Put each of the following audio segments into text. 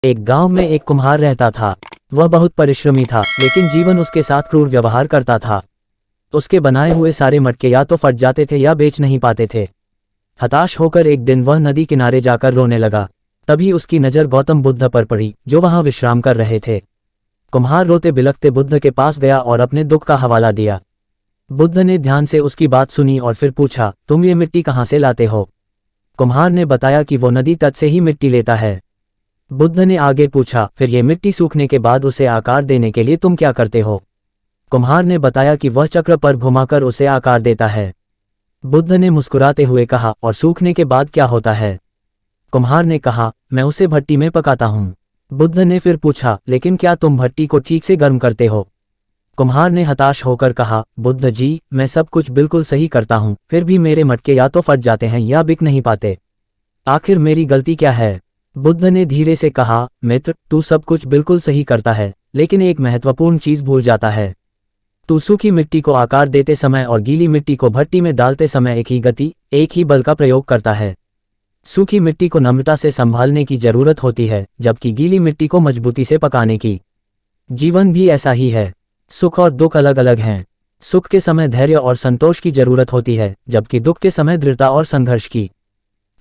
एक गांव में एक कुम्हार रहता था। वह बहुत परिश्रमी था, लेकिन जीवन उसके साथ क्रूर व्यवहार करता था। उसके बनाए हुए सारे मटके या तो फट जाते थे या बेच नहीं पाते थे। हताश होकर एक दिन वह नदी किनारे जाकर रोने लगा। तभी उसकी नज़र गौतम बुद्ध पर पड़ी, जो वहां विश्राम कर रहे थे। कुम्हार रोते बिलखते बुद्ध के पास गया और अपने दुख का हवाला दिया। बुद्ध ने ध्यान से उसकी बात सुनी और फिर पूछा, तुम ये मिट्टी कहाँ से लाते हो? कुम्हार ने बताया कि वो नदी तट से ही मिट्टी लेता है। बुद्ध ने आगे पूछा, फिर ये मिट्टी सूखने के बाद उसे आकार देने के लिए तुम क्या करते हो? कुम्हार ने बताया कि वह चक्र पर घुमाकर उसे आकार देता है। बुद्ध ने मुस्कुराते हुए कहा, और सूखने के बाद क्या होता है? कुम्हार ने कहा, मैं उसे भट्टी में पकाता हूँ। बुद्ध ने फिर पूछा, लेकिन क्या तुम भट्टी को ठीक से गर्म करते हो? कुम्हार ने हताश होकर कहा, बुद्ध जी, मैं सब कुछ बिल्कुल सही करता हूँ, फिर भी मेरे मटके या तो फट जाते हैं या बिक नहीं पाते। आखिर मेरी गलती क्या है? बुद्ध ने धीरे से कहा, मित्र, तू सब कुछ बिल्कुल सही करता है, लेकिन एक महत्वपूर्ण चीज भूल जाता है। तू सूखी मिट्टी को आकार देते समय और गीली मिट्टी को भट्टी में डालते समय एक ही गति, एक ही बल का प्रयोग करता है। सूखी मिट्टी को नम्रता से संभालने की जरूरत होती है, जबकि गीली मिट्टी को मजबूती से पकाने की। जीवन भी ऐसा ही है। सुख और दुख अलग अलग हैं। सुख के समय धैर्य और संतोष की जरूरत होती है, जबकि दुख के समय दृढ़ता और संघर्ष की।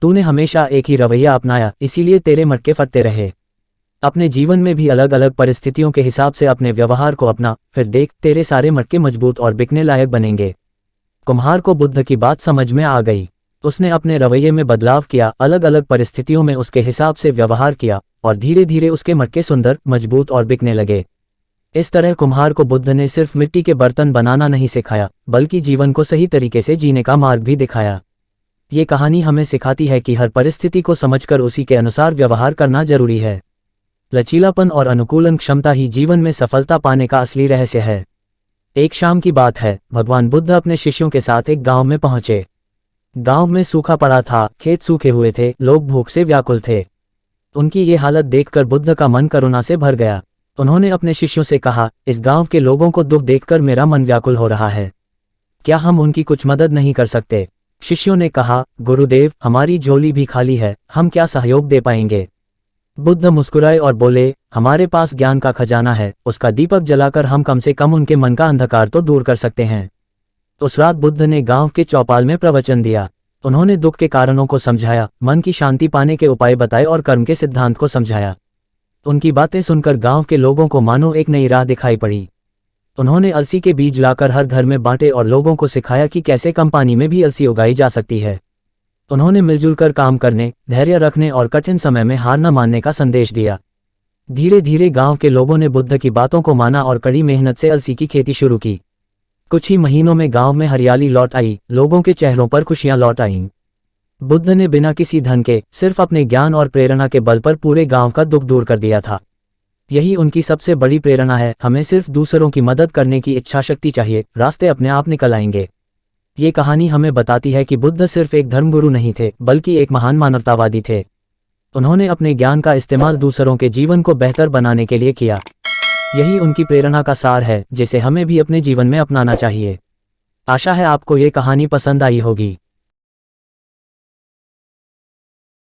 तूने हमेशा एक ही रवैया अपनाया, इसीलिए तेरे मटके फटते रहे। अपने जीवन में भी अलग अलग परिस्थितियों के हिसाब से अपने व्यवहार को अपना, फिर देख, तेरे सारे मटके मजबूत और बिकने लायक बनेंगे। कुम्हार को बुद्ध की बात समझ में आ गई। उसने अपने रवैये में बदलाव किया, अलग अलग परिस्थितियों में उसके हिसाब से व्यवहार किया, और धीरे धीरे उसके मटके सुंदर, मजबूत और बिकने लगे। इस तरह कुम्हार को बुद्ध ने सिर्फ मिट्टी के बर्तन बनाना नहीं सिखाया, बल्कि जीवन को सही तरीके से जीने का मार्ग भी दिखाया। ये कहानी हमें सिखाती है कि हर परिस्थिति को समझकर उसी के अनुसार व्यवहार करना जरूरी है। लचीलापन और अनुकूलन क्षमता ही जीवन में सफलता पाने का असली रहस्य है। एक शाम की बात है, भगवान बुद्ध अपने शिष्यों के साथ एक गांव में पहुंचे। गांव में सूखा पड़ा था, खेत सूखे हुए थे, लोग भूख से व्याकुल थे। उनकी ये हालत देखकर बुद्ध का मन करुणा से भर गया। उन्होंने अपने शिष्यों से कहा, इस गांव के लोगों को दुख देखकर मेरा मन व्याकुल हो रहा है। क्या हम उनकी कुछ मदद नहीं कर सकते? शिष्यों ने कहा, गुरुदेव, हमारी झोली भी खाली है, हम क्या सहयोग दे पाएंगे? बुद्ध मुस्कुराए और बोले, हमारे पास ज्ञान का खजाना है, उसका दीपक जलाकर हम कम से कम उनके मन का अंधकार तो दूर कर सकते हैं। उस रात बुद्ध ने गांव के चौपाल में प्रवचन दिया। उन्होंने दुख के कारणों को समझाया, मन की शांति पाने के उपाय बताए और कर्म के सिद्धांत को समझाया। उनकी बातें सुनकर गांव के लोगों को मानो एक नई राह दिखाई पड़ी। उन्होंने अलसी के बीज लाकर हर घर में बांटे और लोगों को सिखाया कि कैसे कम पानी में भी अलसी उगाई जा सकती है। उन्होंने मिलजुल कर काम करने, धैर्य रखने और कठिन समय में हार न मानने का संदेश दिया। धीरे धीरे गांव के लोगों ने बुद्ध की बातों को माना और कड़ी मेहनत से अलसी की खेती शुरू की। कुछ ही महीनों में गांव में हरियाली लौट आई, लोगों के चेहरों पर खुशियां लौट आईं। बुद्ध ने बिना किसी धन के, सिर्फ अपने ज्ञान और प्रेरणा के बल पर पूरे गांव का दुख दूर कर दिया था। यही उनकी सबसे बड़ी प्रेरणा है। हमें सिर्फ दूसरों की मदद करने की इच्छा शक्ति चाहिए, रास्ते अपने आप निकल आएंगे। ये कहानी हमें बताती है कि बुद्ध सिर्फ एक धर्मगुरु नहीं थे, बल्कि एक महान मानवतावादी थे। उन्होंने अपने ज्ञान का इस्तेमाल दूसरों के जीवन को बेहतर बनाने के लिए किया। यही उनकी प्रेरणा का सार है, जिसे हमें भी अपने जीवन में अपनाना चाहिए। आशा है आपको ये कहानी पसंद आई होगी।